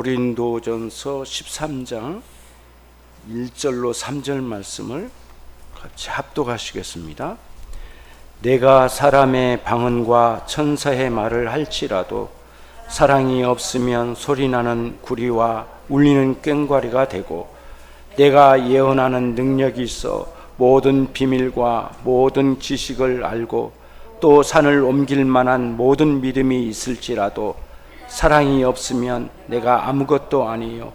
고린도전서 13장 1절로 3절 말씀을 같이 합독하시겠습니다. 내가 사람의 방언과 천사의 말을 할지라도 사랑이 없으면 소리나는 구리와 울리는 꽹과리가 되고, 내가 예언하는 능력이 있어 모든 비밀과 모든 지식을 알고 또 산을 옮길 만한 모든 믿음이 있을지라도 사랑이 없으면 내가 아무것도 아니요,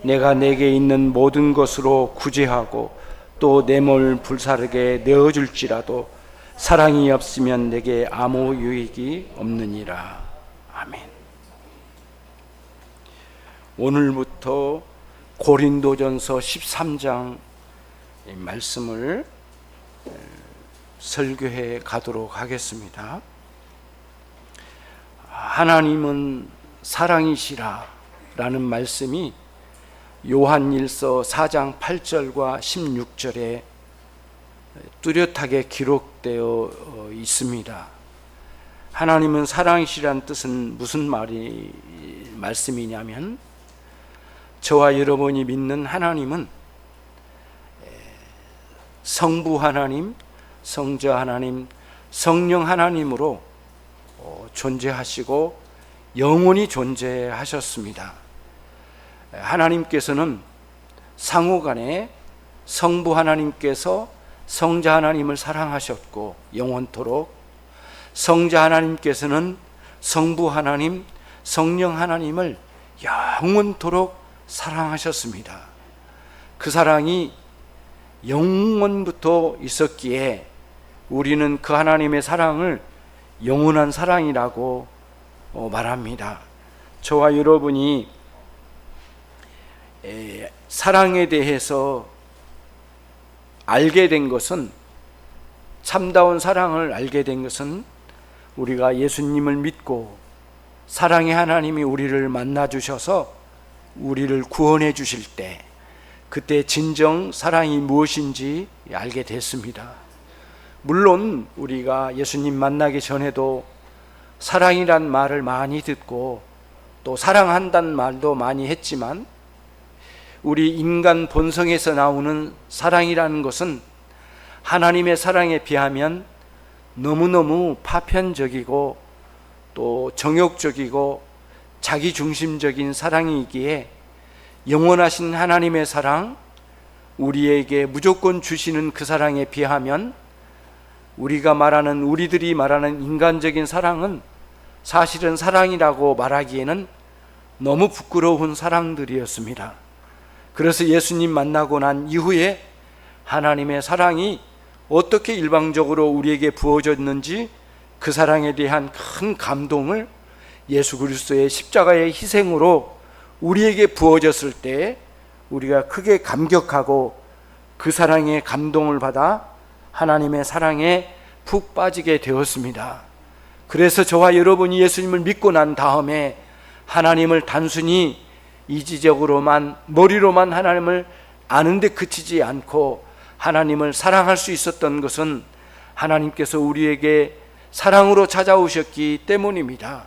내가 내게 있는 모든 것으로 구제하고 또 내 몸을 불사르게 내어줄지라도 사랑이 없으면 내게 아무 유익이 없느니라. 아멘. 오늘부터 고린도전서 13장 말씀을 설교해 가도록 하겠습니다. 하나님은 사랑이시라 라는 말씀이 요한일서 4장 8절과 16절에 뚜렷하게 기록되어 있습니다. 하나님은 사랑이시라는 뜻은 무슨 말씀이냐면, 저와 여러분이 믿는 하나님은 성부 하나님, 성자 하나님, 성령 하나님으로 존재하시고 영원히 존재하셨습니다. 하나님께서는 상호간에 성부 하나님께서 성자 하나님을 사랑하셨고 영원토록, 성자 하나님께서는 성부 하나님, 성령 하나님을 영원토록 사랑하셨습니다. 그 사랑이 영원부터 있었기에 우리는 그 하나님의 사랑을 영원한 사랑이라고 말합니다. 저와 여러분이 사랑에 대해서 알게 된 것은, 참다운 사랑을 알게 된 것은 우리가 예수님을 믿고 사랑의 하나님이 우리를 만나 주셔서 우리를 구원해 주실 때, 그때 진정 사랑이 무엇인지 알게 됐습니다. 물론 우리가 예수님 만나기 전에도 사랑이란 말을 많이 듣고 또 사랑한다는 말도 많이 했지만, 우리 인간 본성에서 나오는 사랑이라는 것은 하나님의 사랑에 비하면 너무너무 파편적이고 또 정욕적이고 자기중심적인 사랑이기에, 영원하신 하나님의 사랑, 우리에게 무조건 주시는 그 사랑에 비하면 우리들이 말하는 인간적인 사랑은 사실은 사랑이라고 말하기에는 너무 부끄러운 사랑들이었습니다. 그래서 예수님 만나고 난 이후에 하나님의 사랑이 어떻게 일방적으로 우리에게 부어졌는지, 그 사랑에 대한 큰 감동을 예수 그리스도의 십자가의 희생으로 우리에게 부어졌을 때 우리가 크게 감격하고 그 사랑의 감동을 받아 하나님의 사랑에 푹 빠지게 되었습니다. 그래서 저와 여러분이 예수님을 믿고 난 다음에 하나님을 단순히 이지적으로만, 머리로만 하나님을 아는데 그치지 않고 하나님을 사랑할 수 있었던 것은 하나님께서 우리에게 사랑으로 찾아오셨기 때문입니다.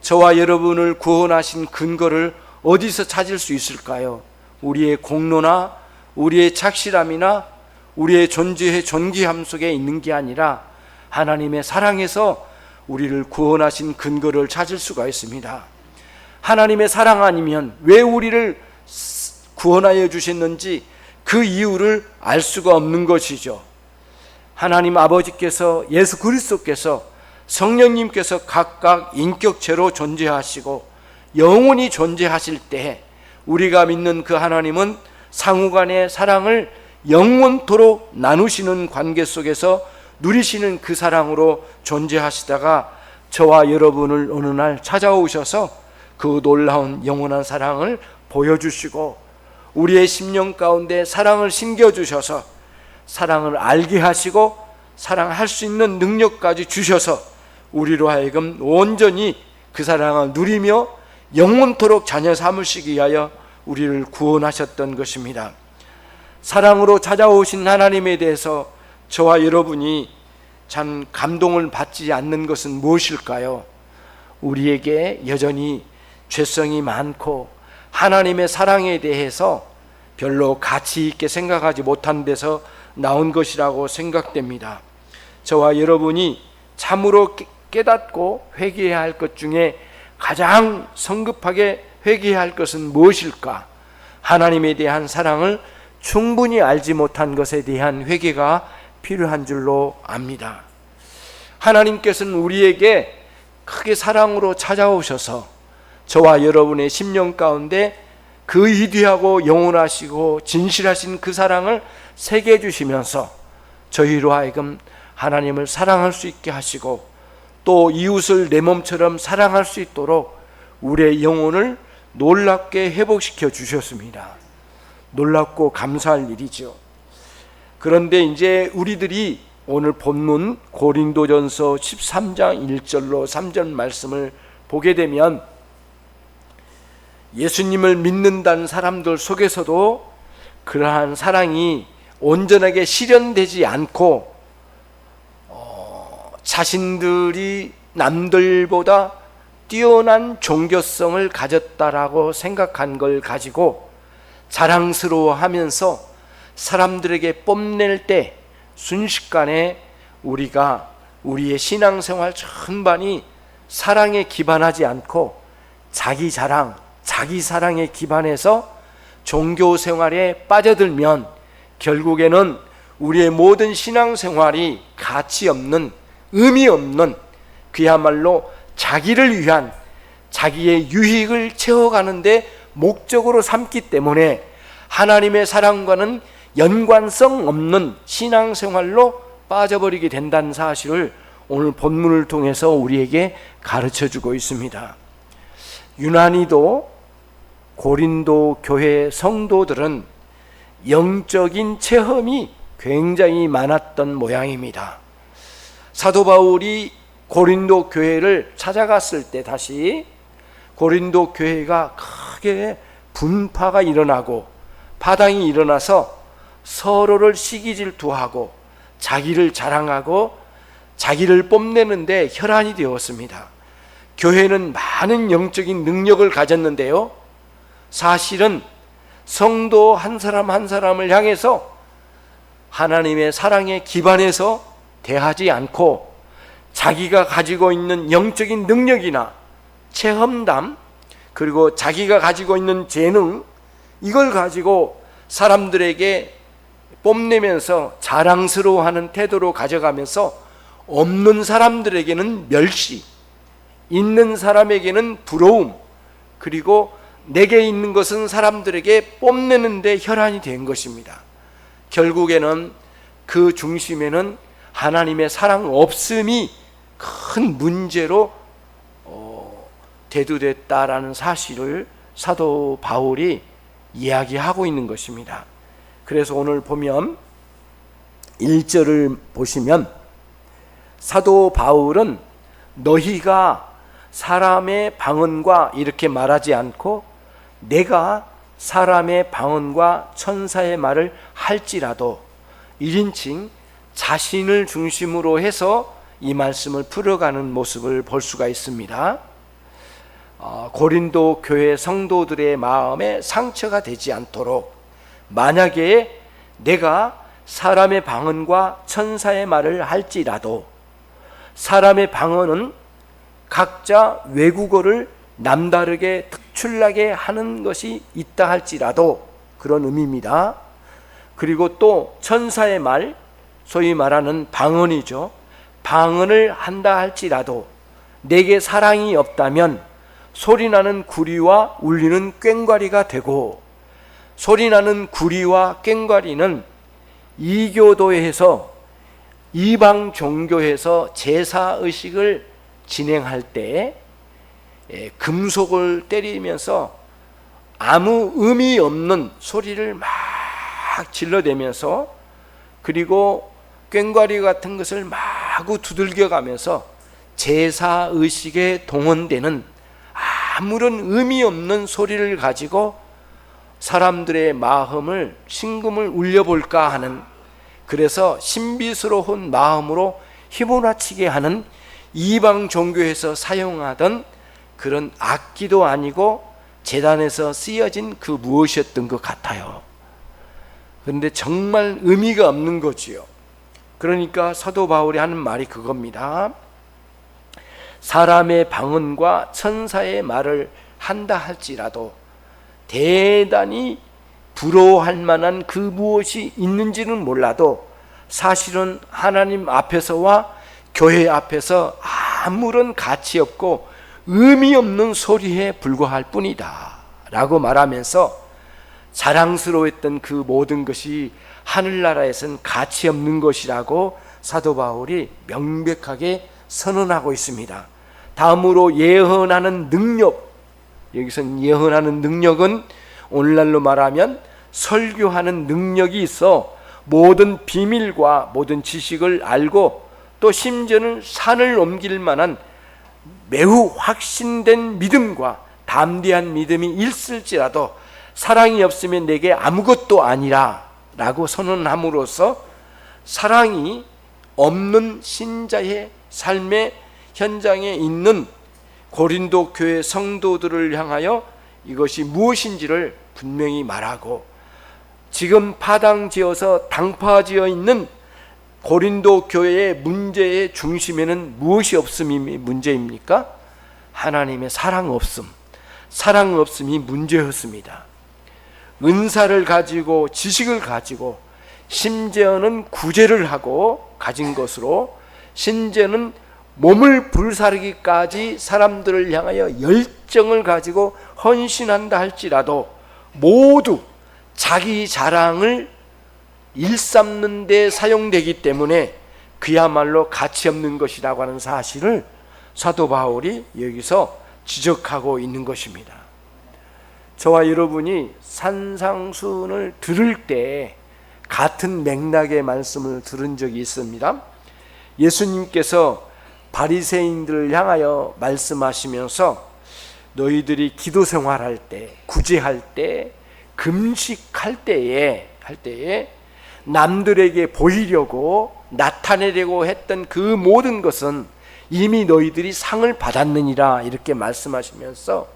저와 여러분을 구원하신 근거를 어디서 찾을 수 있을까요? 우리의 공로나 우리의 착실함이나 우리의 존재의 존귀함 속에 있는 게 아니라 하나님의 사랑에서 우리를 구원하신 근거를 찾을 수가 있습니다. 하나님의 사랑 아니면 왜 우리를 구원하여 주셨는지 그 이유를 알 수가 없는 것이죠. 하나님 아버지께서, 예수 그리스도께서, 성령님께서 각각 인격체로 존재하시고 영원히 존재하실 때 우리가 믿는 그 하나님은 상호간의 사랑을 영원토록 나누시는 관계 속에서 누리시는 그 사랑으로 존재하시다가 저와 여러분을 어느 날 찾아오셔서 그 놀라운 영원한 사랑을 보여주시고 우리의 심령 가운데 사랑을 심겨주셔서 사랑을 알게 하시고 사랑할 수 있는 능력까지 주셔서 우리로 하여금 온전히 그 사랑을 누리며 영원토록 자녀 삼으시기 위하여 우리를 구원하셨던 것입니다. 사랑으로 찾아오신 하나님에 대해서 저와 여러분이 참 감동을 받지 않는 것은 무엇일까요? 우리에게 여전히 죄성이 많고 하나님의 사랑에 대해서 별로 가치 있게 생각하지 못한 데서 나온 것이라고 생각됩니다. 저와 여러분이 참으로 깨닫고 회개해야 할 것 중에 가장 성급하게 회개해야 할 것은 무엇일까? 하나님에 대한 사랑을 충분히 알지 못한 것에 대한 회개가 필요한 줄로 압니다. 하나님께서는 우리에게 크게 사랑으로 찾아오셔서 저와 여러분의 심령 가운데 그 위대하고 영원하시고 진실하신 그 사랑을 새겨 주시면서 저희로 하여금 하나님을 사랑할 수 있게 하시고 또 이웃을 내 몸처럼 사랑할 수 있도록 우리의 영혼을 놀랍게 회복시켜 주셨습니다. 놀랍고 감사할 일이죠. 그런데 이제 우리들이 오늘 본문 고린도전서 13장 1절로 3절 말씀을 보게 되면 예수님을 믿는다는 사람들 속에서도 그러한 사랑이 온전하게 실현되지 않고 자신들이 남들보다 뛰어난 종교성을 가졌다라고 생각한 걸 가지고 자랑스러워하면서 사람들에게 뽐낼 때 순식간에 우리가 우리의 신앙생활 전반이 사랑에 기반하지 않고 자기 자랑, 자기 사랑에 기반해서 종교생활에 빠져들면 결국에는 우리의 모든 신앙생활이 가치 없는, 의미 없는, 그야말로 자기를 위한 자기의 유익을 채워가는데 목적으로 삼기 때문에 하나님의 사랑과는 연관성 없는 신앙생활로 빠져버리게 된다는 사실을 오늘 본문을 통해서 우리에게 가르쳐주고 있습니다. 유난히도 고린도 교회 성도들은 영적인 체험이 굉장히 많았던 모양입니다. 사도 바울이 고린도 교회를 찾아갔을 때 다시 고린도 교회가 크게 분파가 일어나고 파당이 일어나서 서로를 시기질투하고 자기를 자랑하고 자기를 뽐내는데 혈안이 되었습니다. 교회는 많은 영적인 능력을 가졌는데요, 사실은 성도 한 사람 한 사람을 향해서 하나님의 사랑에 기반해서 대하지 않고 자기가 가지고 있는 영적인 능력이나 체험담, 그리고 자기가 가지고 있는 재능, 이걸 가지고 사람들에게 뽐내면서 자랑스러워하는 태도로 가져가면서 없는 사람들에게는 멸시, 있는 사람에게는 부러움, 그리고 내게 있는 것은 사람들에게 뽐내는데 혈안이 된 것입니다. 결국에는 그 중심에는 하나님의 사랑 없음이 큰 문제로 대두됐다라는 사실을 사도 바울이 이야기하고 있는 것입니다. 그래서 오늘 보면 1절을 보시면 사도 바울은 너희가 사람의 방언과 이렇게 말하지 않고 내가 사람의 방언과 천사의 말을 할지라도 1인칭 자신을 중심으로 해서 이 말씀을 풀어가는 모습을 볼 수가 있습니다. 고린도 교회 성도들의 마음에 상처가 되지 않도록 만약에 내가 사람의 방언과 천사의 말을 할지라도, 사람의 방언은 각자 외국어를 남다르게 특출나게 하는 것이 있다 할지라도 그런 의미입니다. 그리고 또 천사의 말, 소위 말하는 방언이죠. 방언을 한다 할지라도 내게 사랑이 없다면 소리나는 구리와 울리는 꽹과리가 되고, 소리나는 구리와 꽹과리는 이교도에서 이방 종교에서 제사의식을 진행할 때 금속을 때리면서 아무 의미 없는 소리를 막 질러대면서, 그리고 꽹과리 같은 것을 마구 두들겨가면서 제사의식에 동원되는 아무런 의미 없는 소리를 가지고 사람들의 마음을 심금을 울려볼까 하는, 그래서 신비스러운 마음으로 휘몰아치게 하는 이방 종교에서 사용하던 그런 악기도 아니고 제단에서 쓰여진 그 무엇이었던 것 같아요. 그런데 정말 의미가 없는 거지요. 그러니까 사도 바울이 하는 말이 그겁니다. 사람의 방언과 천사의 말을 한다 할지라도 대단히 부러워할 만한 그 무엇이 있는지는 몰라도 사실은 하나님 앞에서와 교회 앞에서 아무런 가치 없고 의미 없는 소리에 불과할 뿐이다 라고 말하면서 자랑스러워했던 그 모든 것이 하늘나라에선 가치 없는 것이라고 사도 바울이 명백하게 선언하고 있습니다. 다음으로 예언하는 능력, 여기서는 예언하는 능력은 오늘날로 말하면 설교하는 능력이 있어 모든 비밀과 모든 지식을 알고 또 심지어는 산을 옮길 만한 매우 확신된 믿음과 담대한 믿음이 있을지라도 사랑이 없으면 내게 아무것도 아니라 라고 선언함으로써 사랑이 없는 신자의 삶의 현장에 있는 고린도 교회 성도들을 향하여 이것이 무엇인지를 분명히 말하고, 지금 파당지어서 당파지어 있는 고린도 교회의 문제의 중심에는 무엇이 없음이 문제입니까? 하나님의 사랑 없음, 사랑 없음이 문제였습니다. 은사를 가지고 지식을 가지고 심지어는 구제를 하고 가진 것으로 심지어는 몸을 불사르기까지 사람들을 향하여 열정을 가지고 헌신한다 할지라도 모두 자기 자랑을 일삼는 데 사용되기 때문에 그야말로 가치 없는 것이라고 하는 사실을 사도 바울이 여기서 지적하고 있는 것입니다. 저와 여러분이 산상수훈을 들을 때 같은 맥락의 말씀을 들은 적이 있습니다. 예수님께서 바리새인들을 향하여 말씀하시면서 너희들이 기도 생활할 때, 구제할 때, 금식할 때에 남들에게 보이려고 나타내려고 했던 그 모든 것은 이미 너희들이 상을 받았느니라 이렇게 말씀하시면서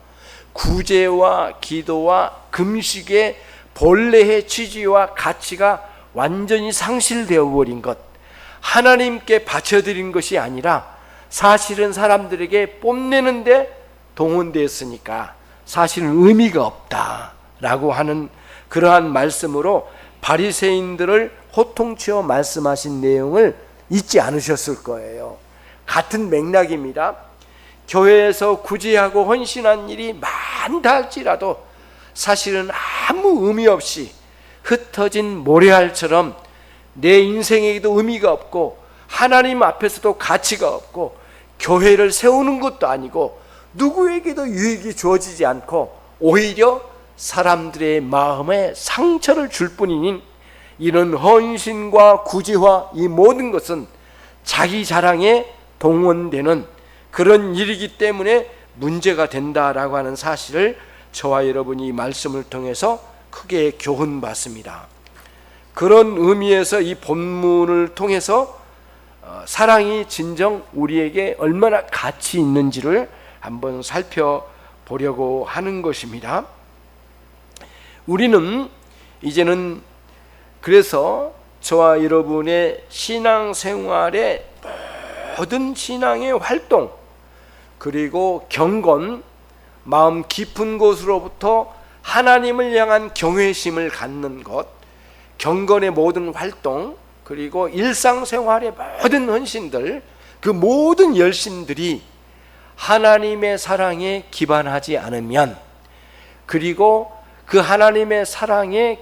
구제와 기도와 금식의 본래의 취지와 가치가 완전히 상실되어 버린 것, 하나님께 바쳐드린 것이 아니라 사실은 사람들에게 뽐내는데 동원되었으니까 사실은 의미가 없다라고 하는 그러한 말씀으로 바리새인들을 호통치어 말씀하신 내용을 잊지 않으셨을 거예요. 같은 맥락입니다. 교회에서 구제하고 헌신한 일이 많다 할지라도 사실은 아무 의미 없이 흩어진 모래알처럼 내 인생에게도 의미가 없고 하나님 앞에서도 가치가 없고 교회를 세우는 것도 아니고 누구에게도 유익이 주어지지 않고 오히려 사람들의 마음에 상처를 줄 뿐이니 이런 헌신과 구제와 이 모든 것은 자기 자랑에 동원되는 그런 일이기 때문에 문제가 된다라고 하는 사실을 저와 여러분이 이 말씀을 통해서 크게 교훈받습니다. 그런 의미에서 이 본문을 통해서 사랑이 진정 우리에게 얼마나 가치 있는지를 한번 살펴보려고 하는 것입니다. 우리는 이제는 그래서 저와 여러분의 신앙생활의 모든 신앙의 활동, 그리고 경건, 마음 깊은 곳으로부터 하나님을 향한 경외심을 갖는 것, 경건의 모든 활동, 그리고 일상생활의 모든 헌신들, 그 모든 열심들이 하나님의 사랑에 기반하지 않으면, 그리고 그 하나님의 사랑에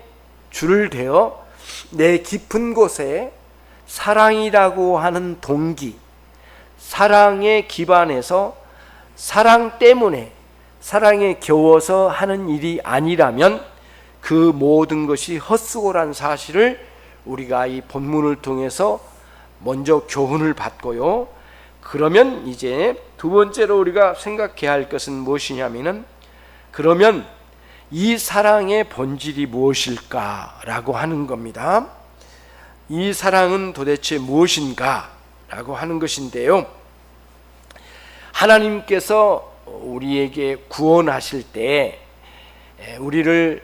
줄을 대어 내 깊은 곳에 사랑이라고 하는 동기, 사랑에 기반해서 사랑 때문에 사랑에 겨워서 하는 일이 아니라면 그 모든 것이 헛수고란 사실을 우리가 이 본문을 통해서 먼저 교훈을 받고요. 그러면 이제 두 번째로 우리가 생각해야 할 것은 무엇이냐면은, 그러면 이 사랑의 본질이 무엇일까라고 하는 겁니다. 이 사랑은 도대체 무엇인가라고 하는 것인데요. 하나님께서 우리에게 구원하실 때 우리를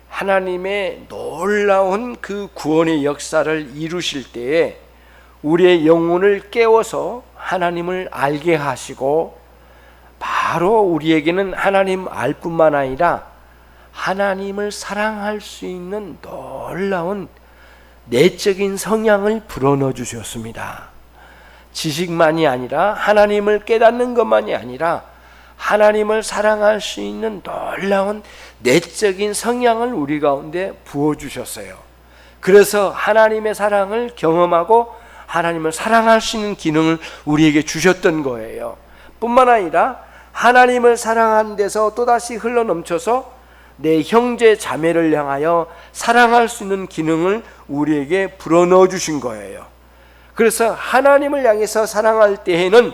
하나님의 놀라운 그 구원의 역사를 이루실 때에 우리의 영혼을 깨워서 하나님을 알게 하시고, 바로 우리에게는 하나님 알 뿐만 아니라 하나님을 사랑할 수 있는 놀라운 내적인 성향을 불어넣어 주셨습니다. 지식만이 아니라, 하나님을 깨닫는 것만이 아니라 하나님을 사랑할 수 있는 놀라운 내적인 성향을 우리 가운데 부어주셨어요. 그래서 하나님의 사랑을 경험하고 하나님을 사랑할 수 있는 기능을 우리에게 주셨던 거예요. 뿐만 아니라 하나님을 사랑하는 데서 또다시 흘러넘쳐서 내 형제 자매를 향하여 사랑할 수 있는 기능을 우리에게 불어넣어 주신 거예요. 그래서 하나님을 향해서 사랑할 때에는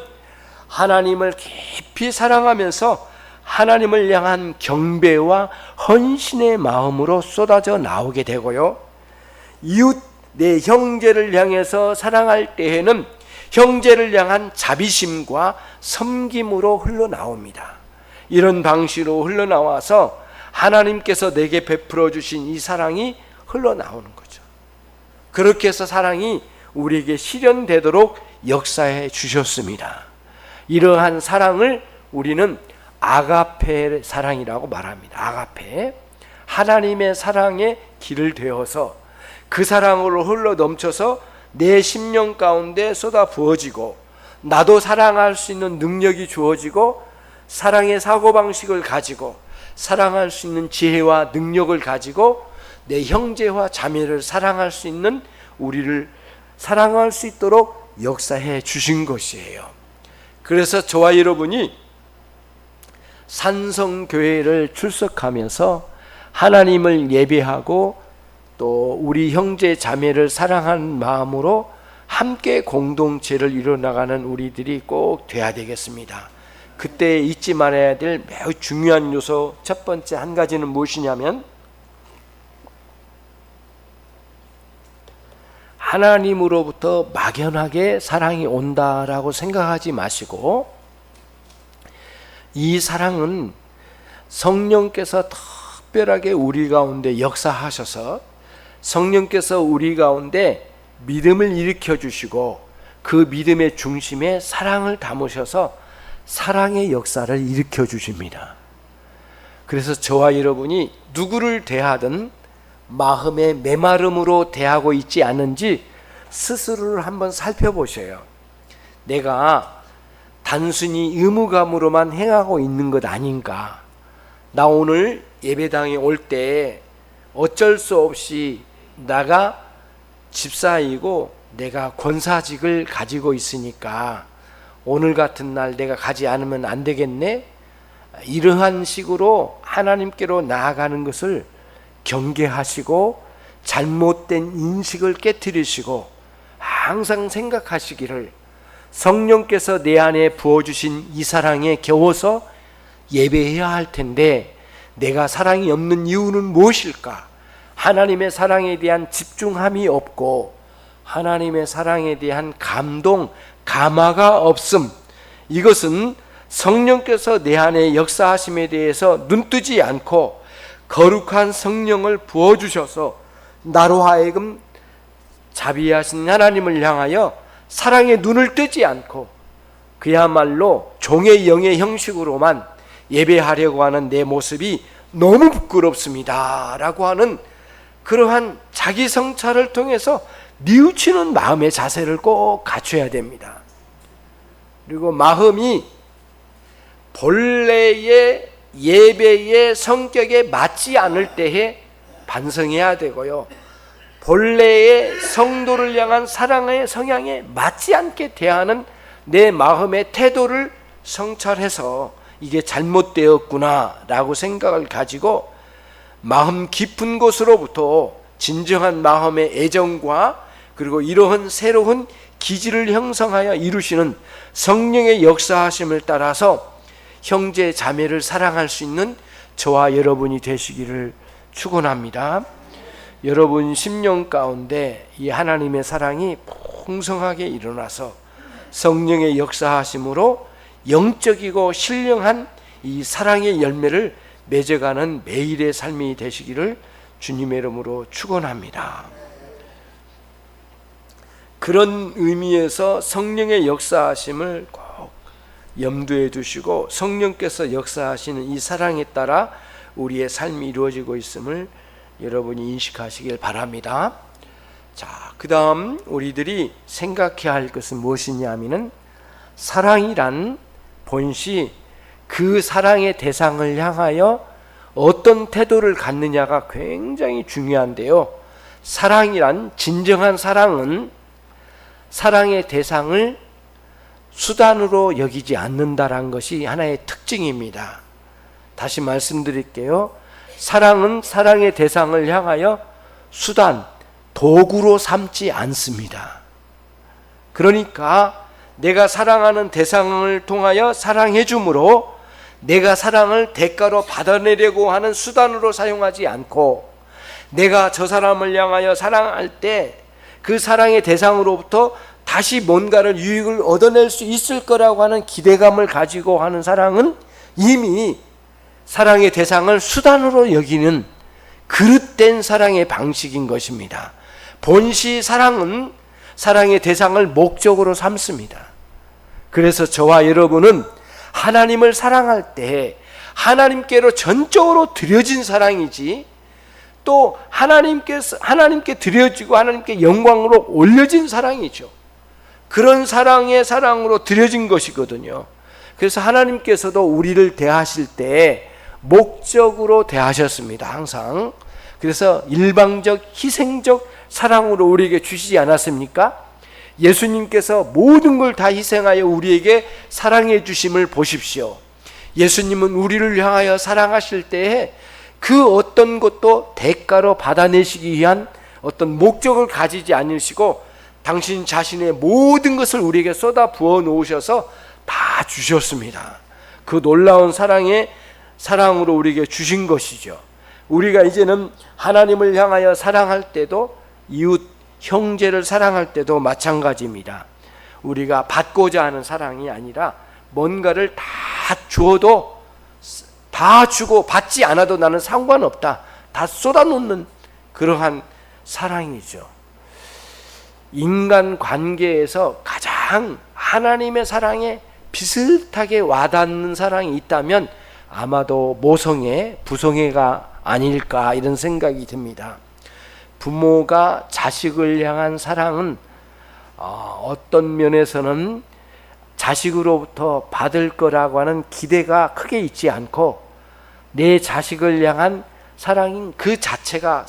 하나님을 깊이 사랑하면서 하나님을 향한 경배와 헌신의 마음으로 쏟아져 나오게 되고요, 이웃 내 형제를 향해서 사랑할 때에는 형제를 향한 자비심과 섬김으로 흘러나옵니다. 이런 방식으로 흘러나와서 하나님께서 내게 베풀어 주신 이 사랑이 흘러나오는 거죠. 그렇게 해서 사랑이 우리에게 실현되도록 역사해 주셨습니다. 이러한 사랑을 우리는 아가페 사랑이라고 말합니다. 아가페, 하나님의 사랑의 길을 되어서 그 사랑으로 흘러 넘쳐서 내 심령 가운데 쏟아 부어지고, 나도 사랑할 수 있는 능력이 주어지고, 사랑의 사고방식을 가지고 사랑할 수 있는 지혜와 능력을 가지고 내 형제와 자매를 사랑할 수 있는, 우리를 사랑할 수 있도록 역사해 주신 것이에요. 그래서 저와 여러분이 산성교회를 출석하면서 하나님을 예배하고 또 우리 형제 자매를 사랑하는 마음으로 함께 공동체를 이뤄나가는 우리들이 꼭 돼야 되겠습니다. 그때 잊지 말아야 될 매우 중요한 요소, 첫 번째 한 가지는 무엇이냐면, 하나님으로부터 막연하게 사랑이 온다라고 생각하지 마시고, 이 사랑은 성령께서 특별하게 우리 가운데 역사하셔서 성령께서 우리 가운데 믿음을 일으켜 주시고, 그 믿음의 중심에 사랑을 담으셔서 사랑의 역사를 일으켜 주십니다. 그래서 저와 여러분이 누구를 대하든 마음의 메마름으로 대하고 있지 않은지 스스로를 한번 살펴보셔요. 내가 단순히 의무감으로만 행하고 있는 것 아닌가? 나 오늘 예배당에 올 때 어쩔 수 없이 나가 집사이고 내가 권사직을 가지고 있으니까 오늘 같은 날 내가 가지 않으면 안 되겠네? 이러한 식으로 하나님께로 나아가는 것을 경계하시고 잘못된 인식을 깨트리시고 항상 생각하시기를, 성령께서 내 안에 부어주신 이 사랑에 겨워서 예배해야 할 텐데 내가 사랑이 없는 이유는 무엇일까? 하나님의 사랑에 대한 집중함이 없고 하나님의 사랑에 대한 감동, 감화가 없음, 이것은 성령께서 내 안에 역사하심에 대해서 눈뜨지 않고 거룩한 성령을 부어주셔서 나로 하여금 자비하신 하나님을 향하여 사랑의 눈을 뜨지 않고 그야말로 종의 영의 형식으로만 예배하려고 하는 내 모습이 너무 부끄럽습니다 라고 하는 그러한 자기 성찰을 통해서 뉘우치는 마음의 자세를 꼭 갖춰야 됩니다. 그리고 마음이 본래의 예배의 성격에 맞지 않을 때에 반성해야 되고요, 본래의 성도를 향한 사랑의 성향에 맞지 않게 대하는 내 마음의 태도를 성찰해서 이게 잘못되었구나 라고 생각을 가지고 마음 깊은 곳으로부터 진정한 마음의 애정과 그리고 이러한 새로운 기질을 형성하여 이루시는 성령의 역사하심을 따라서 형제 자매를 사랑할 수 있는 저와 여러분이 되시기를 축원합니다. 여러분 심령 가운데 이 하나님의 사랑이 풍성하게 일어나서 성령의 역사하심으로 영적이고 신령한 이 사랑의 열매를 맺어가는 매일의 삶이 되시기를 주님의 이름으로 축원합니다. 그런 의미에서 성령의 역사하심을 꼭 염두에 두시고 성령께서 역사하시는 이 사랑에 따라 우리의 삶이 이루어지고 있음을 여러분이 인식하시길 바랍니다. 자, 그 다음 우리들이 생각해야 할 것은 무엇이냐 하면은 사랑이란 본시 그 사랑의 대상을 향하여 어떤 태도를 갖느냐가 굉장히 중요한데요. 사랑이란, 진정한 사랑은 사랑의 대상을 수단으로 여기지 않는다라는 것이 하나의 특징입니다. 다시 말씀드릴게요. 사랑은 사랑의 대상을 향하여 수단, 도구로 삼지 않습니다. 그러니까 내가 사랑하는 대상을 통하여 사랑해 주므로 내가 사랑을 대가로 받아내려고 하는 수단으로 사용하지 않고, 내가 저 사람을 향하여 사랑할 때 그 사랑의 대상으로부터 다시 뭔가를 유익을 얻어낼 수 있을 거라고 하는 기대감을 가지고 하는 사랑은 이미 사랑의 대상을 수단으로 여기는 그릇된 사랑의 방식인 것입니다. 본시 사랑은 사랑의 대상을 목적으로 삼습니다. 그래서 저와 여러분은 하나님을 사랑할 때 하나님께로 전적으로 드려진 사랑이지, 또 하나님께 드려지고 하나님께 영광으로 올려진 사랑이죠. 그런 사랑의 사랑으로 드려진 것이거든요. 그래서 하나님께서도 우리를 대하실 때 목적으로 대하셨습니다. 항상. 그래서 일방적 희생적 사랑으로 우리에게 주시지 않았습니까? 예수님께서 모든 걸 다 희생하여 우리에게 사랑해 주심을 보십시오. 예수님은 우리를 향하여 사랑하실 때에 그 어떤 것도 대가로 받아내시기 위한 어떤 목적을 가지지 않으시고 당신 자신의 모든 것을 우리에게 쏟아 부어 놓으셔서 다 주셨습니다. 그 놀라운 사랑으로 우리에게 주신 것이죠. 우리가 이제는 하나님을 향하여 사랑할 때도 이웃 형제를 사랑할 때도 마찬가지입니다. 우리가 받고자 하는 사랑이 아니라 뭔가를 다 주어도 다 주고 받지 않아도 나는 상관없다, 다 쏟아놓는 그러한 사랑이죠. 인간 관계에서 가장 하나님의 사랑에 비슷하게 와닿는 사랑이 있다면 아마도 모성애, 부성애가 아닐까 이런 생각이 듭니다. 부모가 자식을 향한 사랑은 어떤 면에서는 자식으로부터 받을 거라고 하는 기대가 크게 있지 않고 내 자식을 향한 사랑인 그 자체가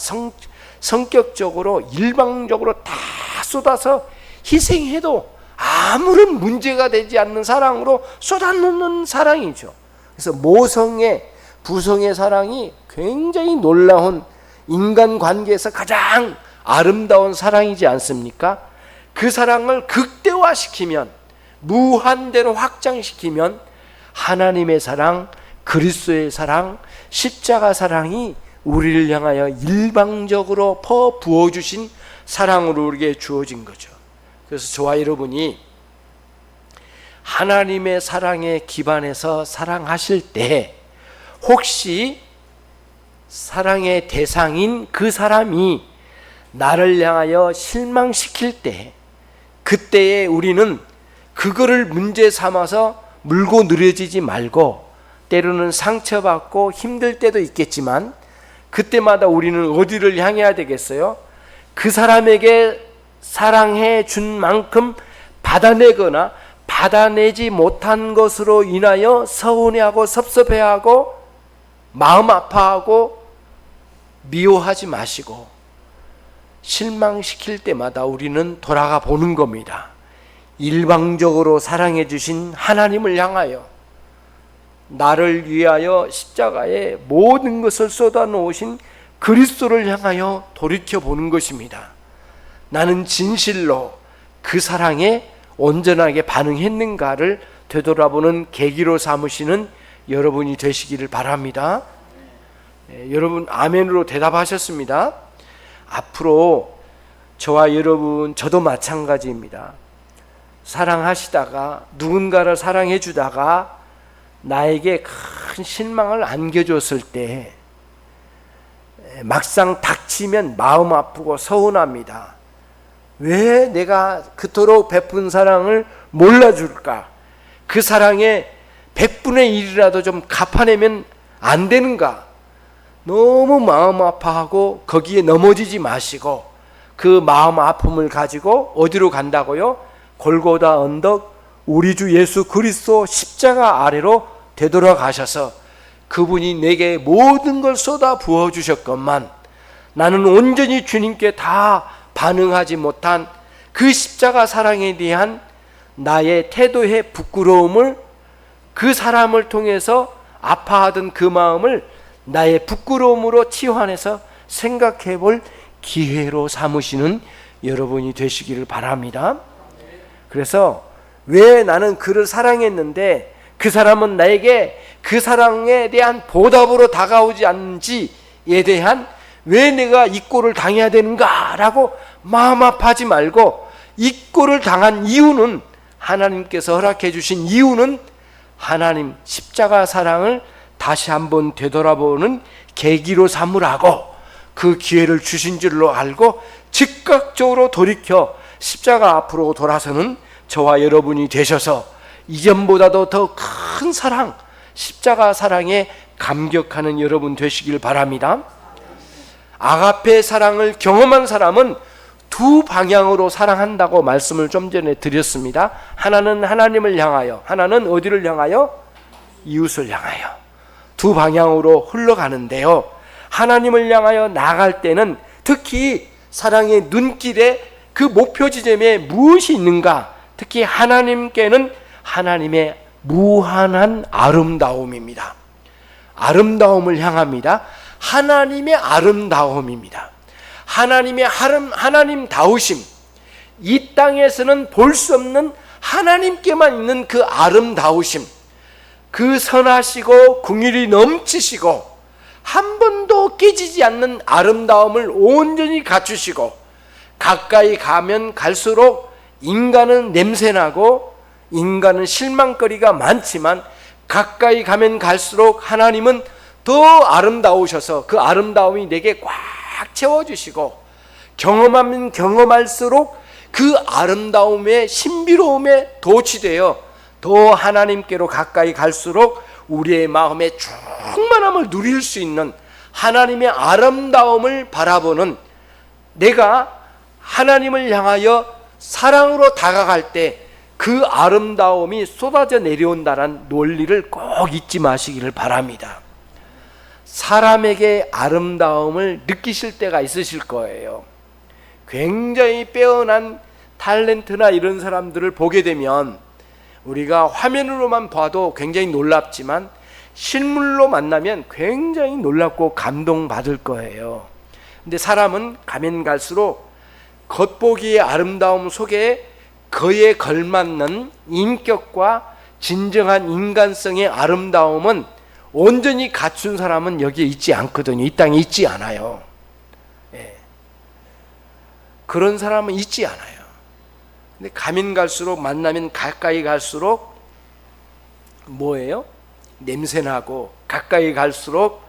성격적으로 일방적으로 다 쏟아서 희생해도 아무런 문제가 되지 않는 사랑으로 쏟아놓는 사랑이죠. 그래서 모성애, 부성애 사랑이 굉장히 놀라운 인간 관계에서 가장 아름다운 사랑이지 않습니까? 그 사랑을 극대화시키면, 무한대로 확장시키면 하나님의 사랑, 그리스도의 사랑, 십자가 사랑이 우리를 향하여 일방적으로 부어주신 사랑으로 우리에게 주어진 거죠. 그래서 저와 여러분이 하나님의 사랑에 기반해서 사랑하실 때 혹시 사랑의 대상인 그 사람이 나를 향하여 실망시킬 때, 그때에 우리는 그거를 문제 삼아서 물고 늘어지지 말고, 때로는 상처받고 힘들 때도 있겠지만 그때마다 우리는 어디를 향해야 되겠어요? 그 사람에게 사랑해 준 만큼 받아내거나 받아내지 못한 것으로 인하여 서운해하고 섭섭해하고 마음 아파하고 미워하지 마시고, 실망시킬 때마다 우리는 돌아가 보는 겁니다. 일방적으로 사랑해 주신 하나님을 향하여, 나를 위하여 십자가에 모든 것을 쏟아놓으신 그리스도를 향하여 돌이켜 보는 것입니다. 나는 진실로 그 사랑에 온전하게 반응했는가를 되돌아보는 계기로 삼으시는 여러분이 되시기를 바랍니다. 여러분 아멘으로 대답하셨습니다. 앞으로 저와 여러분, 저도 마찬가지입니다. 사랑하시다가 누군가를 사랑해 주다가 나에게 큰 실망을 안겨줬을 때 막상 닥치면 마음 아프고 서운합니다. 왜 내가 그토록 베푼 사랑을 몰라줄까? 그 사랑의 100분의 1이라도 좀 갚아내면 안 되는가? 너무 마음 아파하고 거기에 넘어지지 마시고 그 마음 아픔을 가지고 어디로 간다고요? 골고다 언덕 우리 주 예수 그리스도 십자가 아래로 되돌아가셔서 그분이 내게 모든 걸 쏟아 부어주셨건만 나는 온전히 주님께 다 반응하지 못한 그 십자가 사랑에 대한 나의 태도의 부끄러움을 그 사람을 통해서 아파하던 그 마음을 나의 부끄러움으로 치환해서 생각해 볼 기회로 삼으시는 여러분이 되시기를 바랍니다. 그래서 왜 나는 그를 사랑했는데 그 사람은 나에게 그 사랑에 대한 보답으로 다가오지 않는지에 대한 왜 내가 이 꼴을 당해야 되는가라고 마음 아파하지 말고 이 꼴을 당한 이유는 하나님께서 허락해 주신 이유는 하나님 십자가 사랑을 다시 한번 되돌아보는 계기로 삼으라고 그 기회를 주신 줄로 알고 즉각적으로 돌이켜 십자가 앞으로 돌아서는 저와 여러분이 되셔서 이전보다도 더 큰 사랑, 십자가 사랑에 감격하는 여러분 되시길 바랍니다. 아가페 사랑을 경험한 사람은 두 방향으로 사랑한다고 말씀을 좀 전에 드렸습니다. 하나는 하나님을 향하여, 하나는 어디를 향하여? 이웃을 향하여. 두 방향으로 흘러가는데요. 하나님을 향하여 나아갈 때는 특히 사랑의 눈길에 그 목표 지점에 무엇이 있는가? 특히 하나님께는 하나님의 무한한 아름다움입니다. 아름다움을 향합니다. 하나님의 아름다움입니다. 하나님의 하나님다우심, 이 땅에서는 볼 수 없는 하나님께만 있는 그 아름다우심, 그 선하시고 긍휼이 넘치시고 한 번도 깨지지 않는 아름다움을 온전히 갖추시고 가까이 가면 갈수록 인간은 냄새나고 인간은 실망거리가 많지만 가까이 가면 갈수록 하나님은 더 아름다우셔서 그 아름다움이 내게 꽉 채워주시고 경험하면 경험할수록 그 아름다움의 신비로움에 도취되어 더 하나님께로 가까이 갈수록 우리의 마음의 충만함을 누릴 수 있는 하나님의 아름다움을 바라보는 내가 하나님을 향하여 사랑으로 다가갈 때 그 아름다움이 쏟아져 내려온다는 논리를 꼭 잊지 마시기를 바랍니다. 사람에게 아름다움을 느끼실 때가 있으실 거예요. 굉장히 빼어난 탤런트나 이런 사람들을 보게 되면 우리가 화면으로만 봐도 굉장히 놀랍지만 실물로 만나면 굉장히 놀랍고 감동받을 거예요. 근데 사람은 가면 갈수록 겉보기의 아름다움 속에 그에 걸맞는 인격과 진정한 인간성의 아름다움은 온전히 갖춘 사람은 여기에 있지 않거든요. 이 땅에 있지 않아요. 예. 그런 사람은 있지 않아요. 근데 가면 갈수록 만나면 가까이 갈수록 뭐예요? 냄새나고 가까이 갈수록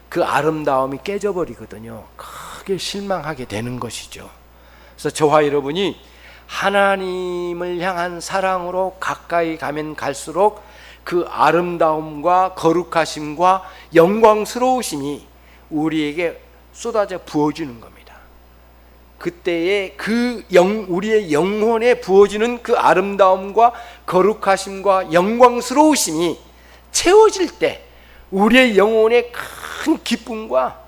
그 아름다움이 깨져버리거든요. 크게 실망하게 되는 것이죠. 그래서 저와 여러분이 하나님을 향한 사랑으로 가까이 가면 갈수록 그 아름다움과 거룩하심과 영광스러우심이 우리에게 쏟아져 부어지는 겁니다. 그때에 우리의 영혼에 부어지는 그 아름다움과 거룩하심과 영광스러우심이 채워질 때 우리의 영혼의 큰 기쁨과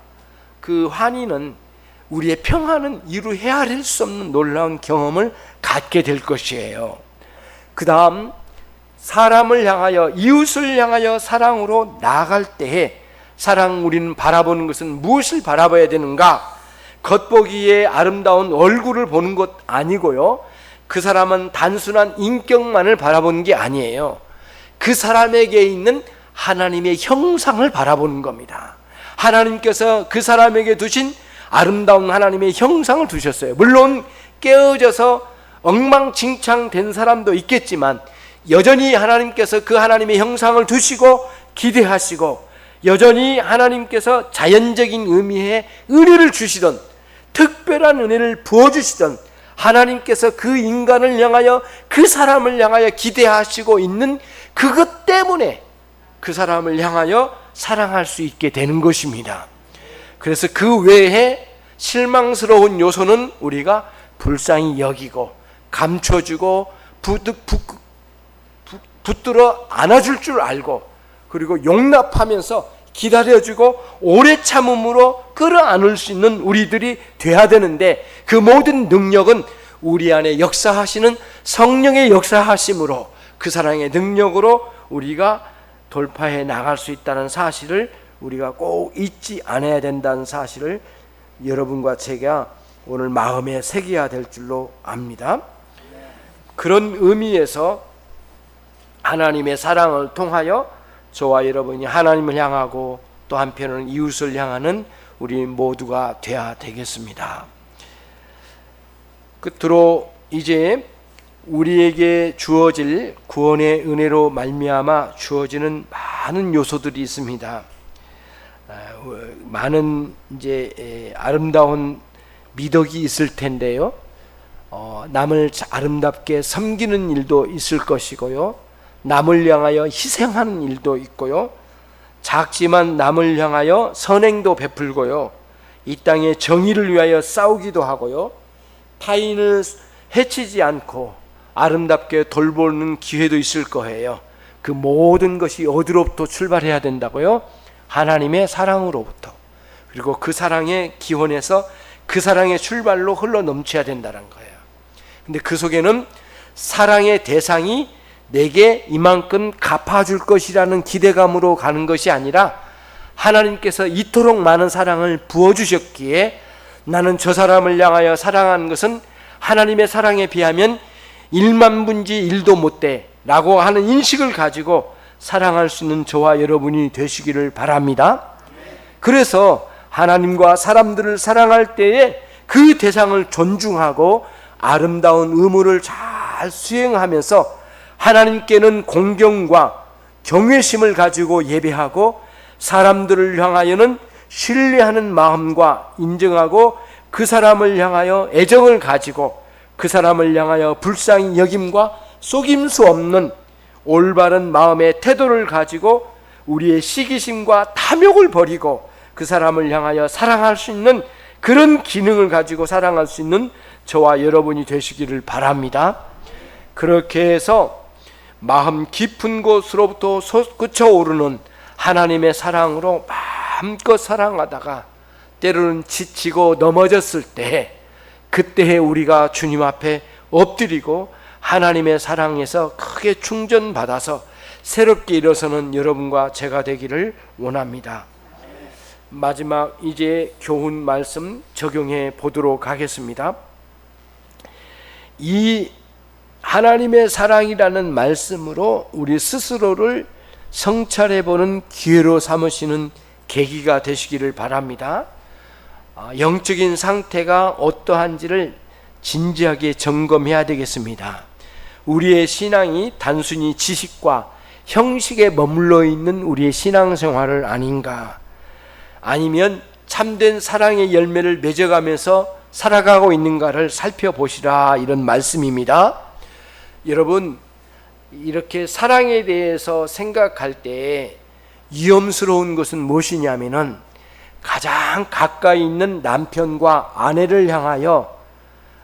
그 환희는 우리의 평안은 이루 헤아릴 수 없는 놀라운 경험을 갖게 될 것이에요. 그 다음 사람을 향하여 이웃을 향하여 사랑으로 나아갈 때에 사랑 우리는 바라보는 것은 무엇을 바라봐야 되는가? 겉보기에 아름다운 얼굴을 보는 것 아니고요. 그 사람은 단순한 인격만을 바라보는 게 아니에요. 그 사람에게 있는 하나님의 형상을 바라보는 겁니다. 하나님께서 그 사람에게 두신 아름다운 하나님의 형상을 두셨어요. 물론 깨어져서 엉망진창된 사람도 있겠지만 여전히 하나님께서 그 하나님의 형상을 두시고 기대하시고 여전히 하나님께서 자연적인 의미의 은혜를 주시던 특별한 은혜를 부어주시던 하나님께서 그 인간을 향하여 그 사람을 향하여 기대하시고 있는 그것 때문에 그 사람을 향하여 사랑할 수 있게 되는 것입니다. 그래서 그 외에 실망스러운 요소는 우리가 불쌍히 여기고 감춰주고 붙들어 안아줄 줄 알고 그리고 용납하면서 기다려주고 오래 참음으로 끌어안을 수 있는 우리들이 돼야 되는데 그 모든 능력은 우리 안에 역사하시는 성령의 역사하심으로 그 사랑의 능력으로 우리가 돌파해 나갈 수 있다는 사실을 우리가 꼭 잊지 않아야 된다는 사실을 여러분과 제가 오늘 마음에 새겨야 될 줄로 압니다. 그런 의미에서 하나님의 사랑을 통하여 저와 여러분이 하나님을 향하고 또 한편으로는 이웃을 향하는 우리 모두가 되어야 되겠습니다. 끝으로 이제 우리에게 주어질 구원의 은혜로 말미암아 주어지는 많은 요소들이 있습니다. 많은 이제 아름다운 미덕이 있을 텐데요. 남을 아름답게 섬기는 일도 있을 것이고요. 남을 향하여 희생하는 일도 있고요. 작지만 남을 향하여 선행도 베풀고요. 이 땅의 정의를 위하여 싸우기도 하고요. 타인을 해치지 않고 아름답게 돌보는 기회도 있을 거예요. 그 모든 것이 어디로부터 출발해야 된다고요? 하나님의 사랑으로부터. 그리고 그 사랑의 기원에서 그 사랑의 출발로 흘러 넘쳐야 된다는 거예요. 근데 그 속에는 사랑의 대상이 내게 이만큼 갚아줄 것이라는 기대감으로 가는 것이 아니라 하나님께서 이토록 많은 사랑을 부어주셨기에 나는 저 사람을 향하여 사랑하는 것은 하나님의 사랑에 비하면 1만 분지 1도 못돼 라고 하는 인식을 가지고 사랑할 수 있는 저와 여러분이 되시기를 바랍니다. 그래서 하나님과 사람들을 사랑할 때에 그 대상을 존중하고 아름다운 의무를 잘 수행하면서 하나님께는 공경과 경외심을 가지고 예배하고 사람들을 향하여는 신뢰하는 마음과 인정하고 그 사람을 향하여 애정을 가지고 그 사람을 향하여 불쌍히 여김과 속임수 없는 올바른 마음의 태도를 가지고 우리의 시기심과 탐욕을 버리고 그 사람을 향하여 사랑할 수 있는 그런 기능을 가지고 사랑할 수 있는 저와 여러분이 되시기를 바랍니다. 그렇게 해서 마음 깊은 곳으로부터 솟구쳐 오르는 하나님의 사랑으로 마음껏 사랑하다가 때로는 지치고 넘어졌을 때 그때에 우리가 주님 앞에 엎드리고 하나님의 사랑에서 크게 충전받아서 새롭게 일어서는 여러분과 제가 되기를 원합니다. 마지막 이제 교훈 말씀 적용해 보도록 하겠습니다. 이 하나님의 사랑이라는 말씀으로 우리 스스로를 성찰해 보는 기회로 삼으시는 계기가 되시기를 바랍니다. 영적인 상태가 어떠한지를 진지하게 점검해야 되겠습니다. 우리의 신앙이 단순히 지식과 형식에 머물러 있는 우리의 신앙생활을 아닌가, 아니면 참된 사랑의 열매를 맺어가면서 살아가고 있는가를 살펴보시라, 이런 말씀입니다. 여러분, 이렇게 사랑에 대해서 생각할 때 위험스러운 것은 무엇이냐면은 가장 가까이 있는 남편과 아내를 향하여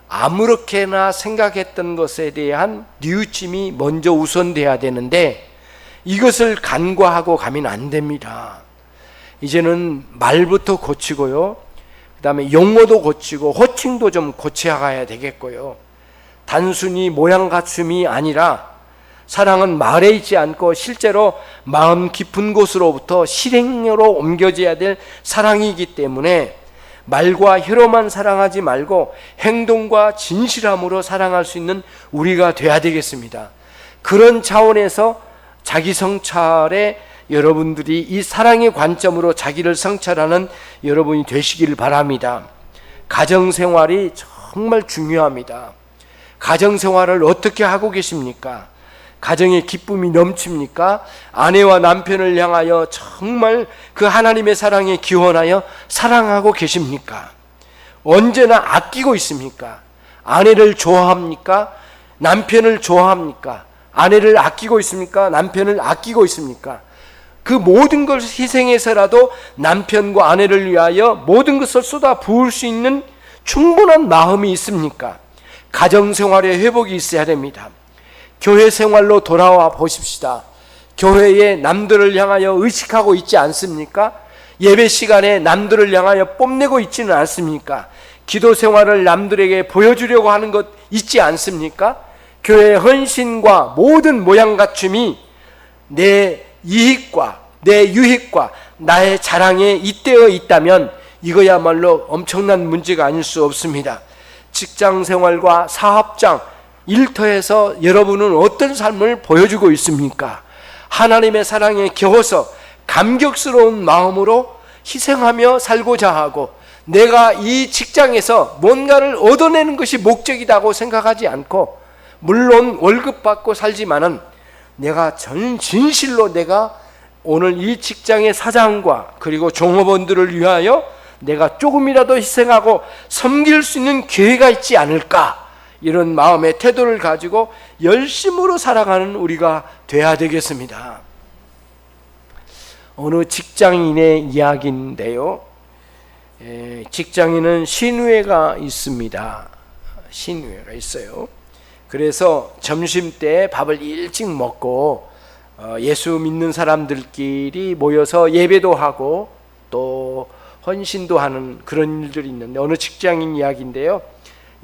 아무렇게나 생각했던 것에 대한 뉘우침이 먼저 우선돼야 되는데 이것을 간과하고 가면 안 됩니다. 이제는 말부터 고치고요, 그 다음에 용어도 고치고 호칭도 좀 고쳐가야 되겠고요. 단순히 모양 갖춤이 아니라 사랑은 말에 있지 않고 실제로 마음 깊은 곳으로부터 실행으로 옮겨져야 될 사랑이기 때문에 말과 혀로만 사랑하지 말고 행동과 진실함으로 사랑할 수 있는 우리가 돼야 되겠습니다. 그런 차원에서 자기 성찰에 여러분들이 이 사랑의 관점으로 자기를 성찰하는 여러분이 되시기를 바랍니다. 가정생활이 정말 중요합니다. 가정생활을 어떻게 하고 계십니까? 가정의 기쁨이 넘칩니까? 아내와 남편을 향하여 정말 그 하나님의 사랑에 기원하여 사랑하고 계십니까? 언제나 아끼고 있습니까? 아내를 좋아합니까? 남편을 좋아합니까? 아내를 아끼고 있습니까? 남편을 아끼고 있습니까? 그 모든 것을 희생해서라도 남편과 아내를 위하여 모든 것을 쏟아 부을 수 있는 충분한 마음이 있습니까? 가정생활에 회복이 있어야 됩니다. 교회 생활로 돌아와 보십시다. 교회에 남들을 향하여 의식하고 있지 않습니까? 예배 시간에 남들을 향하여 뽐내고 있지는 않습니까? 기도 생활을 남들에게 보여주려고 하는 것 있지 않습니까? 교회의 헌신과 모든 모양 갖춤이 내 이익과 내 유익과 나의 자랑에 잇대어 있다면 이거야말로 엄청난 문제가 아닐 수 없습니다. 직장 생활과 사업장, 일터에서 여러분은 어떤 삶을 보여주고 있습니까? 하나님의 사랑에 겨워서 감격스러운 마음으로 희생하며 살고자 하고, 내가 이 직장에서 뭔가를 얻어내는 것이 목적이라고 생각하지 않고, 물론 월급 받고 살지만은 내가 진실로 내가 오늘 이 직장의 사장과 그리고 종업원들을 위하여 내가 조금이라도 희생하고 섬길 수 있는 기회가 있지 않을까, 이런 마음의 태도를 가지고 열심으로 살아가는 우리가 돼야 되겠습니다. 어느 직장인의 이야기인데요, 직장인은 신우회가 있습니다. 신우회가 있어요. 그래서 점심때 밥을 일찍 먹고 예수 믿는 사람들끼리 모여서 예배도 하고 또 헌신도 하는 그런 일들이 있는데, 어느 직장인 이야기인데요,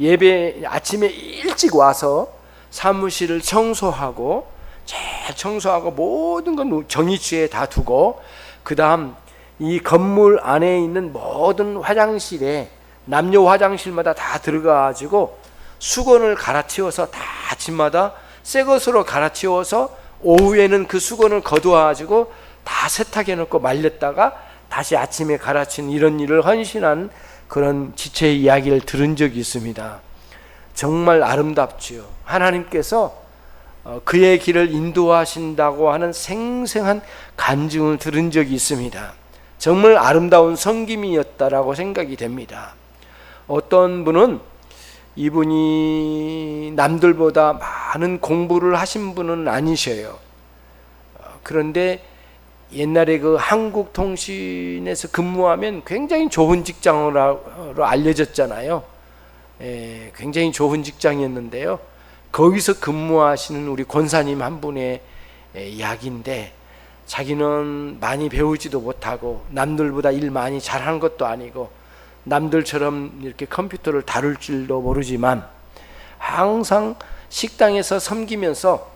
예배 아침에 일찍 와서 사무실을 청소하고 잘 청소하고 모든 건 정위치에 다 두고, 그 다음 이 건물 안에 있는 모든 화장실에 남녀 화장실마다 다 들어가가지고 수건을 갈아치워서 다 아침마다 새 것으로 갈아치워서 오후에는 그 수건을 거두어가지고 다 세탁해 놓고 말렸다가 다시 아침에 갈아치는 이런 일을 헌신한 그런 지체의 이야기를 들은 적이 있습니다. 정말 아름답지요. 하나님께서 그의 길을 인도하신다고 하는 생생한 간증을 들은 적이 있습니다. 정말 아름다운 섬김이었다라고 생각이 됩니다. 어떤 분은 이분이 남들보다 많은 공부를 하신 분은 아니셔요. 그런데 옛날에 그 한국통신에서 근무하면 굉장히 좋은 직장으로 알려졌잖아요. 굉장히 좋은 직장이었는데요, 거기서 근무하시는 우리 권사님 한 분의 이야기인데, 자기는 많이 배우지도 못하고 남들보다 일 많이 잘하는 것도 아니고 남들처럼 이렇게 컴퓨터를 다룰 줄도 모르지만 항상 식당에서 섬기면서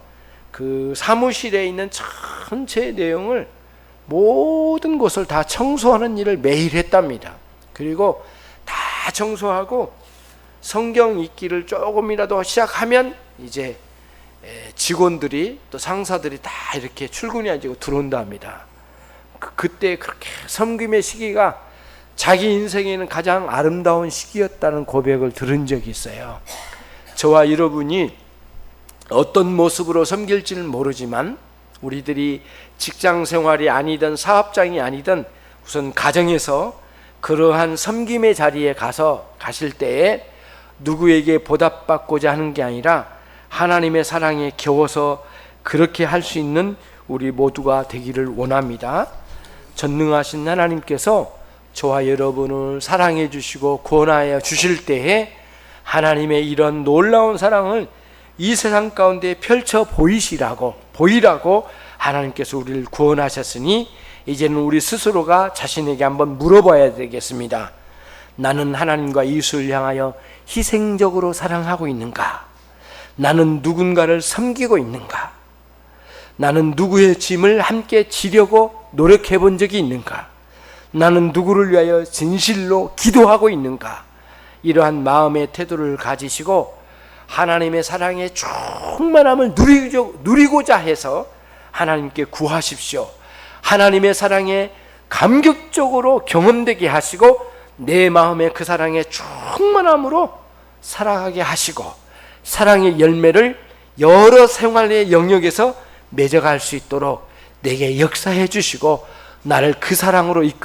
그 사무실에 있는 전체 내용을 모든 곳을 다 청소하는 일을 매일 했답니다. 그리고 다 청소하고 성경 읽기를 조금이라도 시작하면 이제 직원들이 또 상사들이 다 이렇게 출근이 아니고 들어온답니다. 그때 그렇게 섬김의 시기가 자기 인생에는 가장 아름다운 시기였다는 고백을 들은 적이 있어요. 저와 여러분이 어떤 모습으로 섬길지는 모르지만 우리들이 직장 생활이 아니든 사업장이 아니든 우선 가정에서 그러한 섬김의 자리에 가실 때에 누구에게 보답받고자 하는 게 아니라 하나님의 사랑에 겨워서 그렇게 할 수 있는 우리 모두가 되기를 원합니다. 전능하신 하나님께서 저와 여러분을 사랑해 주시고 구원하여 주실 때에 하나님의 이런 놀라운 사랑을 이 세상 가운데 펼쳐 보이라고 하나님께서 우리를 구원하셨으니, 이제는 우리 스스로가 자신에게 한번 물어봐야 되겠습니다. 나는 하나님과 이웃을 향하여 희생적으로 사랑하고 있는가? 나는 누군가를 섬기고 있는가? 나는 누구의 짐을 함께 지려고 노력해 본 적이 있는가? 나는 누구를 위하여 진실로 기도하고 있는가? 이러한 마음의 태도를 가지시고 하나님의 사랑의 충만함을 누리고자 해서 하나님께 구하십시오. 하나님의 사랑에 감격적으로 경험되게 하시고 내 마음에 그 사랑의 충만함으로 살아가게 하시고 사랑의 열매를 여러 생활의 영역에서 맺어갈 수 있도록 내게 역사해 주시고 나를 그 사랑으로 이끌어